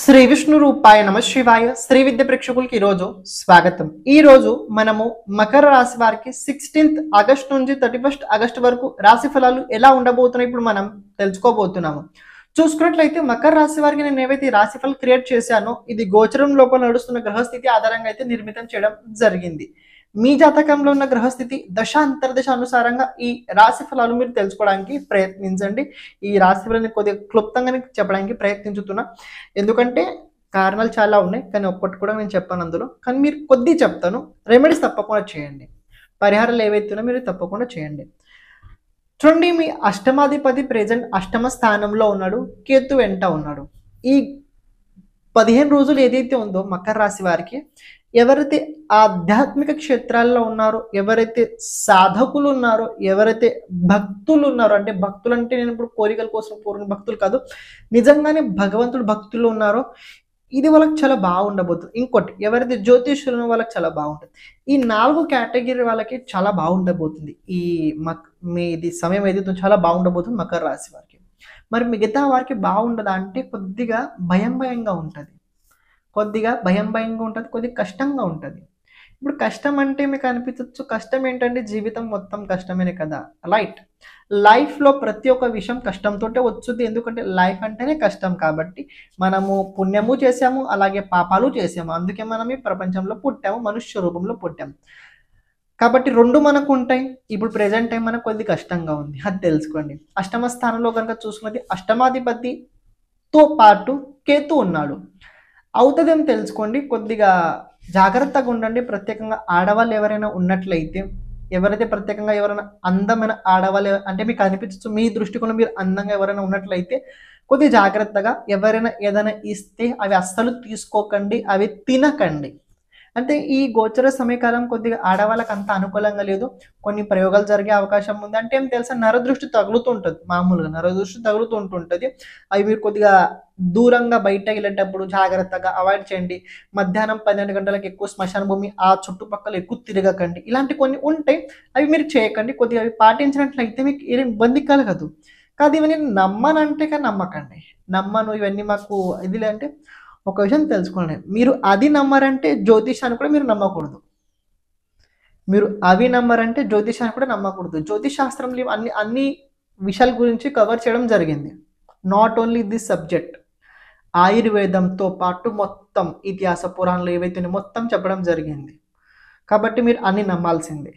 శ్రీ విష్ణు రూపాయ నమ శివాయ శ్రీ విద్య ప్రేక్షకులకి ఈరోజు స్వాగతం. ఈరోజు మనము మకర రాశి వారికి 16th ఆగస్ట్ నుంచి 31st ఆగస్ట్ వరకు రాశి ఫలాలు ఎలా ఉండబోతున్నాయి ఇప్పుడు మనం తెలుసుకోబోతున్నాము. చూసుకున్నట్లయితే మకర రాశి వారికి నేను ఏవైతే రాశి ఫలాలు క్రియేట్ చేశానో ఇది గోచరం లోపల నడుస్తున్న గ్రహస్థితి ఆధారంగా అయితే నిర్మితం చేయడం జరిగింది. మీ జాతకంలో ఉన్న గ్రహస్థితి దశ అంతర్దశ అనుసారంగా ఈ రాశి ఫలాలు మీరు తెలుసుకోవడానికి ప్రయత్నించండి. ఈ రాశి ఫలాన్ని కొద్దిగా క్లుప్తంగా చెప్పడానికి ప్రయత్నించుతున్నా, ఎందుకంటే కారణాలు చాలా ఉన్నాయి, కానీ ఒక్కటి కూడా నేను చెప్పాను అందులో. కానీ మీరు కొద్ది చెప్తాను, రెమెడీస్ తప్పకుండా చేయండి, పరిహారాలు ఏవైతే ఉన్నాయో మీరు తప్పకుండా చేయండి. చూడండి, మీ అష్టమాధిపతి ప్రెజెంట్ అష్టమ స్థానంలో ఉన్నాడు, కేతు వెంట ఉన్నాడు. ఈ 15 రోజులు ఏదైతే ఉందో మకర రాశి వారికి ఎవరైతే ఆధ్యాత్మిక క్షేత్రాల్లో ఉన్నారో, ఎవరైతే సాధకులు ఉన్నారో, ఎవరైతే భక్తులు ఉన్నారో, అంటే భక్తులు అంటే నేను ఇప్పుడు కోరికల కోసం కోరిన భక్తులు కాదు, నిజంగానే భగవంతుడు భక్తులు ఉన్నారో ఇది వాళ్ళకి చాలా బాగుండబోతుంది. ఇంకోటి, ఎవరైతే జ్యోతిష్యులు వాళ్ళకి చాలా బాగుంటుంది. ఈ 4 కేటగిరీ వాళ్ళకి చాలా బాగుండబోతుంది. ఈ మీది సమయం ఏదైతే చాలా బాగుండబోతుంది మకర రాశి వారికి. మరి మిగతా వారికి బాగుండదా అంటే కొద్దిగా భయంగా ఉంటుంది, కొద్దిగా భయంగా ఉంటుంది, కొద్దిగా కష్టంగా ఉంటుంది. ఇప్పుడు కష్టం అంటే మీకు అనిపించవచ్చు, కష్టం ఏంటంటే జీవితం మొత్తం కష్టమేనే కదా. రైట్, లైఫ్లో ప్రతి ఒక్క విషయం కష్టంతో వచ్చుద్ది, ఎందుకంటే లైఫ్ అంటేనే కష్టం. కాబట్టి మనము పుణ్యము చేసాము, అలాగే పాపాలు చేసాము, అందుకే మనం ఈ ప్రపంచంలో పుట్టాము, మనుష్య రూపంలో పుట్టాము. కాబట్టి రెండు మనకు ఉంటాయి. ఇప్పుడు ప్రెజెంట్ టైం మనకు కొద్ది కష్టంగా ఉంది, అది తెలుసుకోండి. అష్టమ స్థానంలో కనుక చూసుకున్నది అష్టమాధిపతితో పాటు కేతు ఉన్నాడు, అవుతుందేమో తెలుసుకోండి. కొద్దిగా జాగ్రత్తగా ఉండండి. ప్రత్యేకంగా ఆడవాళ్ళు ఎవరైనా ఉన్నట్లయితే, ఎవరైతే ప్రత్యేకంగా ఎవరైనా అందమైన ఆడవాళ్ళు అంటే మీకు అనిపించచ్చు, మీ దృష్టికోణం మీరు అందంగా ఎవరైనా ఉన్నట్లయితే కొద్దిగా జాగ్రత్తగా, ఎవరైనా ఏదైనా ఇస్తే అవి అస్సలు తీసుకోకండి, అవి తినకండి. అంటే ఈ గోచర సమయకాలం కొద్దిగా ఆడవాళ్ళకి అంత అనుకూలంగా లేదు, కొన్ని ప్రయోగాలు జరిగే అవకాశం ఉంది. అంటే ఏం తెలుసా, నరదృష్టి తగులుతుంటుంది, మామూలుగా నరదృష్టి తగులుతుంటుంటుంది. అవి మీరు కొద్దిగా దూరంగా బయట వెళ్ళేటప్పుడు జాగ్రత్తగా అవాయిడ్ చేయండి. మధ్యాహ్నం 12 గంటలకు ఎక్కువ శ్మశాన భూమి ఆ చుట్టుపక్కల ఎక్కువ తిరగకండి. ఇలాంటి కొన్ని ఉంటాయి, అవి మీరు చేయకండి. కొద్దిగా అవి పాటించినట్లయితే మీకు ఏం ఇబ్బంది కలగదు. కాదు ఇవన్నీ నమ్మనంటే కానీ నమ్మకండి. నమ్మను ఇవన్నీ మాకు ఇది అంటే ఒక విషయం తెలుసుకోండి, మీరు అది నమ్మరంటే జ్యోతిషాన్ని కూడా మీరు నమ్మకూడదు. మీరు అవి నమ్మరంటే జ్యోతిషాన్ని కూడా నమ్మకూడదు. జ్యోతిష్ శాస్త్రంలో అన్ని విషయాల గురించి కవర్ చేయడం జరిగింది. నాట్ ఓన్లీ దిస్ సబ్జెక్ట్, ఆయుర్వేదంతో పాటు మొత్తం ఇతిహాస పురాణాలు ఏవైతే మొత్తం చెప్పడం జరిగింది. కాబట్టి మీరు అన్ని నమ్మాల్సిందే,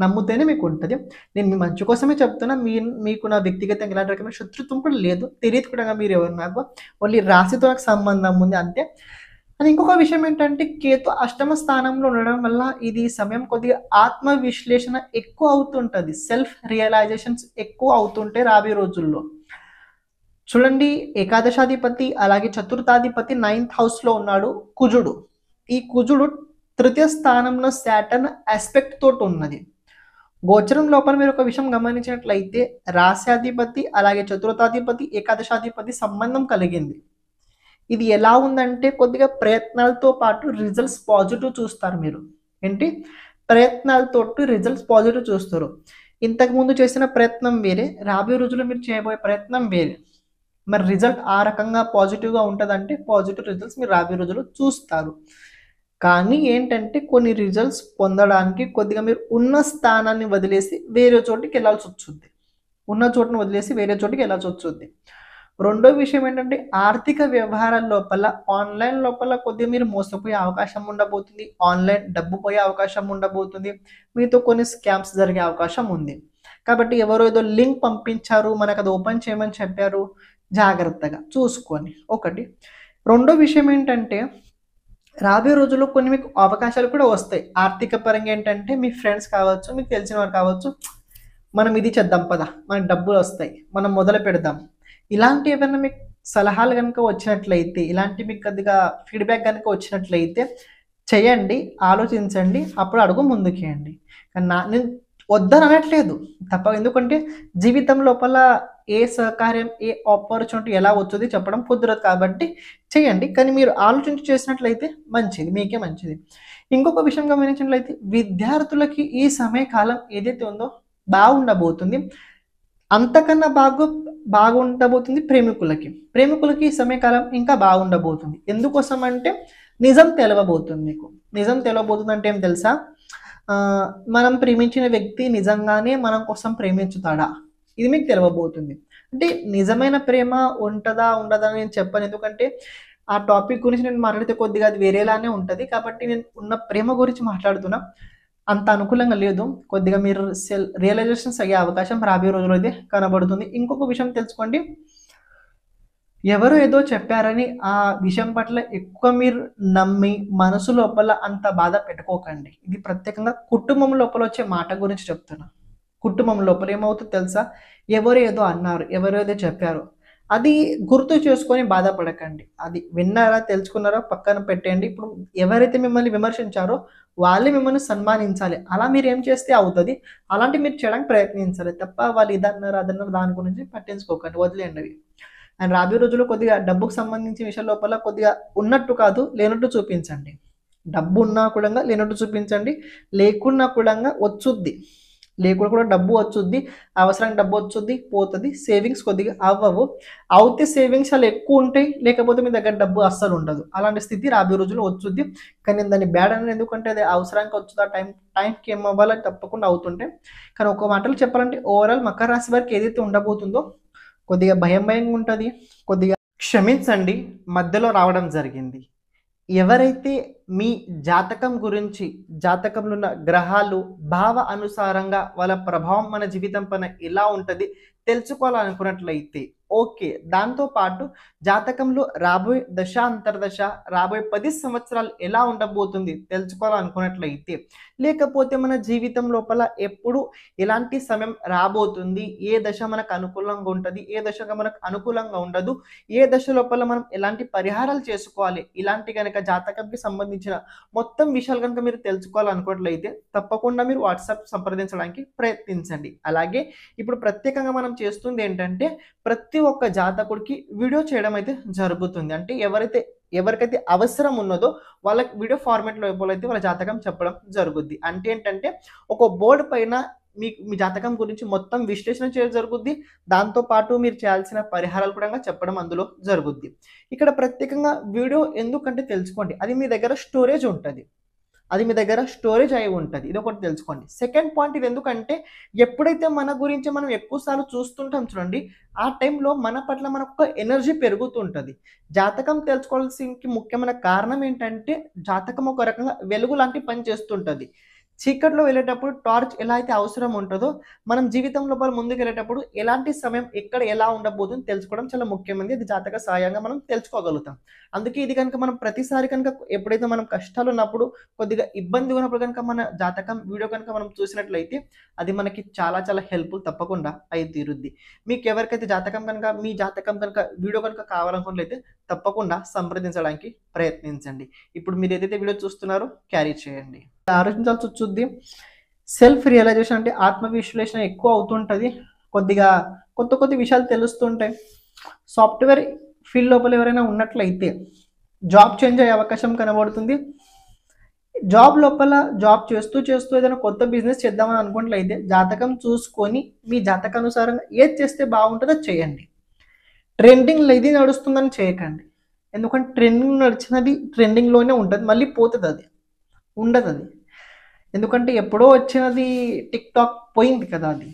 నమ్ముతేనే మీకు ఉంటుంది. నేను మీ మంచి కోసమే చెప్తున్నా, మీకు నా వ్యక్తిగతంగా ఇలాంటి రకమైన శత్రుత్వం కూడా లేదు, తెలియదు కూడా మీరు ఎవరు, నాకు ఓన్లీ రాశితో నాకు సంబంధం ఉంది అంతే. అని ఇంకొక విషయం ఏంటంటే, కేతు అష్టమ స్థానంలో ఉండడం వల్ల ఇది సమయం కొద్దిగా ఆత్మ విశ్లేషణ ఎక్కువ అవుతుంటుంది, సెల్ఫ్ రియలైజేషన్స్ ఎక్కువ అవుతుంటే రాబోయే రోజుల్లో. చూడండి, ఏకాదశాధిపతి అలాగే చతుర్థాధిపతి 9th హౌస్లో ఉన్నాడు కుజుడు. ఈ కుజుడు 3వ స్థానంలో సాటర్న్ ఆస్పెక్ట్ తోటి ఉన్నది. గోచరం లోపల మీరు ఒక విషయం గమనించినట్లయితే రాశ్యాధిపతి అలాగే చతుర్థాధిపతి ఏకాదశాధిపతి సంబంధం కలిగింది. ఇది ఎలా ఉందంటే కొద్దిగా ప్రయత్నాలతో పాటు రిజల్ట్స్ పాజిటివ్ చూస్తారు. మీరు ఏంటి, ప్రయత్నాలతో రిజల్ట్స్ పాజిటివ్ చూస్తారు. ఇంతకుముందు చేసిన ప్రయత్నం వేరే, రాబోయే రోజుల్లో మీరు చేయబోయే ప్రయత్నం వేరే. మరి రిజల్ట్ ఆ రకంగా పాజిటివ్గా ఉంటుందంటే పాజిటివ్ రిజల్ట్స్ మీరు రాబోయే రోజుల్లో చూస్తారు. కానీ ఏంటంటే కొన్ని రిజల్ట్స్ పొందడానికి కొద్దిగా మీరు ఉన్న స్థానాన్ని వదిలేసి వేరే చోటికి వెళ్ళాల్సి వచ్చుద్ది, ఉన్న చోటును వదిలేసి వేరే చోటికి వెళ్ళాల్సి వచ్చుద్ది. రెండో విషయం ఏంటంటే ఆర్థిక వ్యవహారాల లోపల ఆన్లైన్ లోపల కొద్దిగా మీరు మోసపోయే అవకాశం ఉండబోతుంది, ఆన్లైన్ డబ్బు పోయే అవకాశం ఉండబోతుంది, మీతో కొన్ని స్కామ్స్ జరిగే అవకాశం ఉంది. కాబట్టి ఎవరో ఏదో లింక్ పంపించారు, మనకు అది ఓపెన్ చేయమని చెప్పారు, జాగ్రత్తగా చూసుకొని ఒకటి. రెండో విషయం ఏంటంటే రాబోయే రోజుల్లో కొన్ని మీకు అవకాశాలు కూడా వస్తాయి ఆర్థిక పరంగా. ఏంటంటే మీ ఫ్రెండ్స్ కావచ్చు, మీకు తెలిసిన వారు కావచ్చు, మనం ఇది చేద్దాం పదా, మనకు డబ్బులు వస్తాయి, మనం మొదలు పెడదాం, ఇలాంటి ఏమైనా మీకు సలహాలు కనుక వచ్చినట్లయితే, ఇలాంటి మీకు కొద్దిగా ఫీడ్బ్యాక్ కనుక వచ్చినట్లయితే చేయండి, ఆలోచించండి, అప్పుడు అడుగు ముందుకేయండి. కానీ నేను వద్దని అనట్లేదు తప్ప, ఎందుకంటే జీవితం లోపల ఏ సహకార్యం ఏ ఆపర్చునిటీ ఎలా వచ్చుది చెప్పడం కుదరదు, కాబట్టి చేయండి. కానీ మీరు ఆలోచించి చేసినట్లయితే మంచిది, మీకే మంచిది. ఇంకొక విషయం గమనించినట్లయితే విద్యార్థులకి ఈ సమయకాలం ఏదైతే ఉందో బాగుండబోతుంది. అంతకన్నా బాగుండబోతుంది ప్రేమికులకి ఈ సమయకాలం ఇంకా బాగుండబోతుంది. ఎందుకోసం అంటే నిజం తెలవబోతుంది. మీకు నిజం తెలవబోతుంది అంటే ఏం తెలుసా? మనం ప్రేమించిన వ్యక్తి నిజంగానే మనం కోసం ప్రేమించుతాడా, ఇది మీకు తెలవబోతుంది. అంటే నిజమైన ప్రేమ ఉంటుందా ఉండదా అని నేను చెప్పను, ఎందుకంటే ఆ టాపిక్ గురించి నేను మాట్లాడితే కొద్దిగా అది వేరేలానే ఉంటుంది. కాబట్టి నేను ఉన్న ప్రేమ గురించి మాట్లాడుతున్నా. అంత అనుకూలంగా లేదు, కొద్దిగా మీరు రియలైజేషన్స్ అయ్యే అవకాశం రాబోయే రోజుల్లో అయితే కనబడుతుంది. ఇంకొక విషయం తెలుసుకోండి, ఎవరు ఏదో చెప్పారని ఆ విషయం పట్ల ఎక్కువ మీరు నమ్మి మనసు లోపల అంత బాధ పెట్టుకోకండి. ఇది ప్రత్యేకంగా కుటుంబం లోపల వచ్చే మాట గురించి చెప్తున్నా. కుటుంబం లోపల ఏమవుతుందో తెలుసా? ఎవరు ఏదో అన్నారు, ఎవరు ఏదో చెప్పారు, అది గుర్తు చేసుకొని బాధపడకండి. అది విన్నారా, తెలుసుకున్నారా, పక్కన పెట్టండి. ఇప్పుడు ఎవరైతే మిమ్మల్ని విమర్శించారో వాళ్ళే మిమ్మల్ని సన్మానించాలి. అలా మీరు ఏం చేస్తే అవుతుంది, అలాంటి మీరు చేయడానికి ప్రయత్నించాలి తప్ప వాళ్ళు ఇదన్నారు అదన్నారు దాని గురించి పట్టించుకోకండి, వదిలేయండి అవి. అండ్ రాబోయే రోజుల్లో కొద్దిగా డబ్బుకు సంబంధించిన విషయం లోపల కొద్దిగా ఉన్నట్టు కాదు లేనట్టు చూపించండి. డబ్బు ఉన్నా కూడా లేనట్టు చూపించండి, లేకున్నా కూడా వచ్చుద్ది, లేకుండా కూడా డబ్బు వచ్చుద్ది, అవసరానికి డబ్బు వచ్చుద్ది, పోతుంది. సేవింగ్స్ కొద్దిగా అవ్వవు, అవుతే సేవింగ్స్ అలా ఎక్కువ ఉంటాయి, లేకపోతే మీ దగ్గర డబ్బు అస్సలు ఉండదు. అలాంటి స్థితి రాబోయే రోజుల్లో వచ్చుద్ది. కానీ దాన్ని బ్యాడ్ అని, ఎందుకంటే అది అవసరానికి వచ్చుదా, టైంకి ఏం అవ్వాలని తప్పకుండా అవుతుంటే. కానీ ఒక మాటలు చెప్పాలంటే ఓవరాల్ మకర రాశి వారికి ఏదైతే ఉండబోతుందో కొద్దిగా భయంగా ఉంటుంది. కొద్దిగా క్షమించండి, మధ్యలో రావడం జరిగింది. ఎవరైతే మీ జాతకం గురించి, జాతకంలో ఉన్న గ్రహాలు భావ అనుసారంగా వాళ్ళ ప్రభావం మన జీవితం పైన ఎలా ఉంటుంది తెలుసుకోవాలనుకున్నట్లయితే ఓకే. దాంతోపాటు జాతకంలో రాబోయే దశ అంతర్దశ, రాబోయే 10 సంవత్సరాలు ఎలా ఉండబోతుంది తెలుసుకోవాలనుకున్నట్లయితే, లేకపోతే మన జీవితం లోపల ఎప్పుడు ఎలాంటి సమయం రాబోతుంది, ఏ దశ మనకు అనుకూలంగా ఉంటుంది, ఏ దశగా మనకు అనుకూలంగా ఉండదు, ఏ దశ లోపల మనం ఎలాంటి పరిహారాలు చేసుకోవాలి, ఇలాంటి కనుక జాతకంకి సంబంధించిన మొత్తం విషయాలు కనుక మీరు తెలుసుకోవాలనుకున్నట్లయితే తప్పకుండా మీరు వాట్సాప్ సంప్రదించడానికి ప్రయత్నించండి. అలాగే ఇప్పుడు ప్రత్యేకంగా మనం చేస్తుంది ఏంటంటే ప్రతి ఒక్క జాతకుడికి వీడియో చేయడం అయితే జరుగుతుంది. అంటే ఎవరికైతే అవసరం ఉన్నదో వాళ్ళకి వీడియో ఫార్మాట్ లోపల అయితే వాళ్ళ జాతకం చెప్పడం జరుగుద్ది. అంటే ఏంటంటే ఒక బోర్డు పైన మీ జాతకం గురించి మొత్తం విశ్లేషణ చేయడం జరుగుద్ది, దాంతోపాటు మీరు చేయాల్సిన పరిహారాలు కూడా చెప్పడం అందులో జరుగుద్ది. ఇక్కడ ప్రత్యేకంగా వీడియో ఎందుకంటే తెలుసుకోండి, అది మీ దగ్గర స్టోరేజ్ ఉంటుంది, అది మీ దగ్గర స్టోరేజ్ అయి ఉంటుంది, ఇది ఒకటి తెలుసుకోండి. సెకండ్ పాయింట్, ఇది ఎందుకంటే ఎప్పుడైతే మన గురించి మనం ఎక్కువసార్లు చూస్తుంటాం చూడండి, ఆ టైంలో మన పట్ల మనకు ఒక ఎనర్జీ పెరుగుతుంటుంది. జాతకం తెలుసుకోవాల్సిన ముఖ్యమైన కారణం ఏంటంటే జాతకం ఒక రకంగా వెలుగు లాంటి పని చేస్తుంటుంది. చీకట్లో వెళ్ళేటప్పుడు టార్చ్ ఎలా అయితే అవసరం ఉంటుందో మనం జీవితం లోపల ముందుకు వెళ్ళేటప్పుడు ఎలాంటి సమయం ఎక్కడ ఎలా ఉండబోతుందో తెలుసుకోవడం చాలా ముఖ్యమైనది. ఇది జాతక సాయంగా మనం తెలుసుకోగలుగుతాం. అందుకే ఇది కనుక మనం ప్రతిసారి కనుక ఎప్పుడైతే మనం కష్టాలు ఉన్నప్పుడు, కొద్దిగా ఇబ్బంది ఉన్నప్పుడు కనుక మన జాతకం వీడియో కనుక మనం చూసినట్లయితే అది మనకి చాలా చాలా హెల్ప్ఫుల్ తప్పకుండా అయి తీరుద్ది. మీకు ఎవరికైతే జాతకం కనుక మీ జాతకం కనుక వీడియో కనుక కావాలనుకున్నట్లయితే తప్పకుండా సంప్రదించడానికి ప్రయత్నించండి. ఇప్పుడు మీరు ఏదైతే వీడియో చూస్తున్నారో క్యారీ చేయండి. ఆలోచించాల్సి వచ్చుద్ది. సెల్ఫ్ రియలైజేషన్ అంటే ఆత్మ విశ్లేషణ ఎక్కువ అవుతుంటుంది, కొద్దిగా కొత్త విషయాలు తెలుస్తుంటాయి. సాఫ్ట్వేర్ ఫీల్డ్ లోపల ఎవరైనా ఉన్నట్లయితే జాబ్ చేంజ్ అయ్యే అవకాశం కనబడుతుంది. జాబ్ లోపల జాబ్ చేస్తూ ఏదైనా కొత్త బిజినెస్ చేద్దామని అనుకున్నట్లయితే జాతకం చూసుకొని మీ జాతకానుసారంగా ఏది చేస్తే బాగుంటుందో చేయండి. ట్రెండింగ్లో ఇది నడుస్తుందని చేయకండి, ఎందుకంటే ట్రెండింగ్ నడిచినది ట్రెండింగ్లోనే ఉంటుంది, మళ్ళీ పోతుంది, అది ఉండదు. అది ఎందుకంటే ఎప్పుడో వచ్చినది, టిక్ టాక్ పోయింది కదా అది.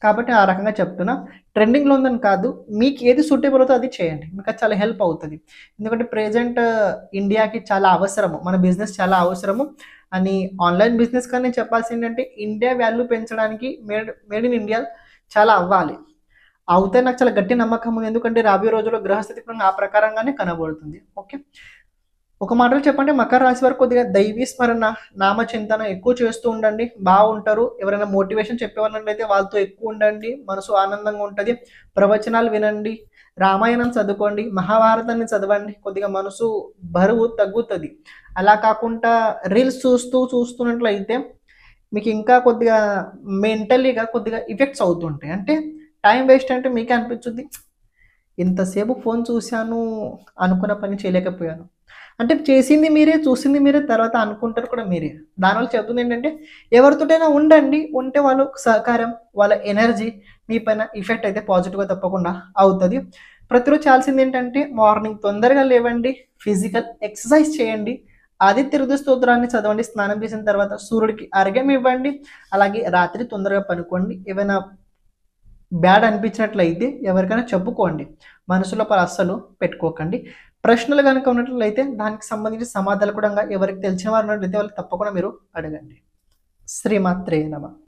కాబట్టి ఆ రకంగా చెప్తున్నా, ట్రెండింగ్లో ఉందని కాదు, మీకు ఏది సూటబుల్ అవుతుందో అది చేయండి, మీకు అది చాలా హెల్ప్ అవుతుంది. ఎందుకంటే ప్రెజెంట్ ఇండియాకి చాలా అవసరము, మన బిజినెస్ చాలా అవసరము. అని ఆన్లైన్ బిజినెస్ కానీ నేను చెప్పాల్సింది ఏంటంటే ఇండియా వాల్యూ పెంచడానికి మేడ్ ఇన్ ఇండియా చాలా అవ్వాలి. అవుతే నాకు చాలా గట్టి నమ్మకం ఉంది, ఎందుకంటే రాబోయే రోజుల్లో గ్రహస్థితి ఆ ప్రకారంగానే కనబడుతుంది. ఓకే, ఒక మాటలు చెప్పండి, మకర రాశి వారు కొద్దిగా దైవీ స్మరణ, నామచింతన ఎక్కువ చేస్తూ ఉండండి, బాగుంటారు. ఎవరైనా మోటివేషన్ చెప్పేవాళ్ళైతే వాళ్ళతో ఎక్కువ ఉండండి, మనసు ఆనందంగా ఉంటుంది. ప్రవచనాలు వినండి, రామాయణం చదువుకోండి, మహాభారతాన్ని చదవండి, కొద్దిగా మనసు బరువు తగ్గుతుంది. అలా కాకుండా రీల్స్ చూస్తున్నట్లయితే మీకు ఇంకా కొద్దిగా మెంటలీగా కొద్దిగా ఎఫెక్ట్స్ అవుతుంటాయి. అంటే టైం వేస్ట్ అంటే మీకే అనిపించుద్ది, ఇంతసేపు ఫోన్ చూశాను, అనుకున్న పని చేయలేకపోయాను. అంటే చేసింది మీరే, చూసింది మీరే, తర్వాత అనుకుంటారు కూడా మీరే. దానివల్ల చెప్తుంది ఏంటంటే ఎవరితోటైనా ఉండండి, ఉంటే వాళ్ళ సహకారం, వాళ్ళ ఎనర్జీ మీ పైన ఎఫెక్ట్ అయితే పాజిటివ్గా తప్పకుండా అవుతుంది. ప్రతిరోజు చేయాల్సింది ఏంటంటే మార్నింగ్ తొందరగా లేవండి, ఫిజికల్ ఎక్సర్సైజ్ చేయండి, ఆదిత్య హృదయ స్తోత్రాన్ని చదవండి, స్నానం చేసిన తర్వాత సూర్యుడికి అర్ఘ్యం ఇవ్వండి, అలాగే రాత్రి తొందరగా పనుకోండి. ఏమైనా బ్యాడ్ అనిపించినట్లయితే ఎవరికైనా చెప్పుకోండి, మనసులో అస్సలు పెట్టుకోకండి. ప్రశ్నలు కనుక ఉన్నట్లయితే దానికి సంబంధించిన సమాధానాలు కూడా ఎవరికి తెలిసిన వారు ఉన్నట్లయితే వాళ్ళకి తప్పకుండా మీరు అడగండి. శ్రీమాత్రే నమః.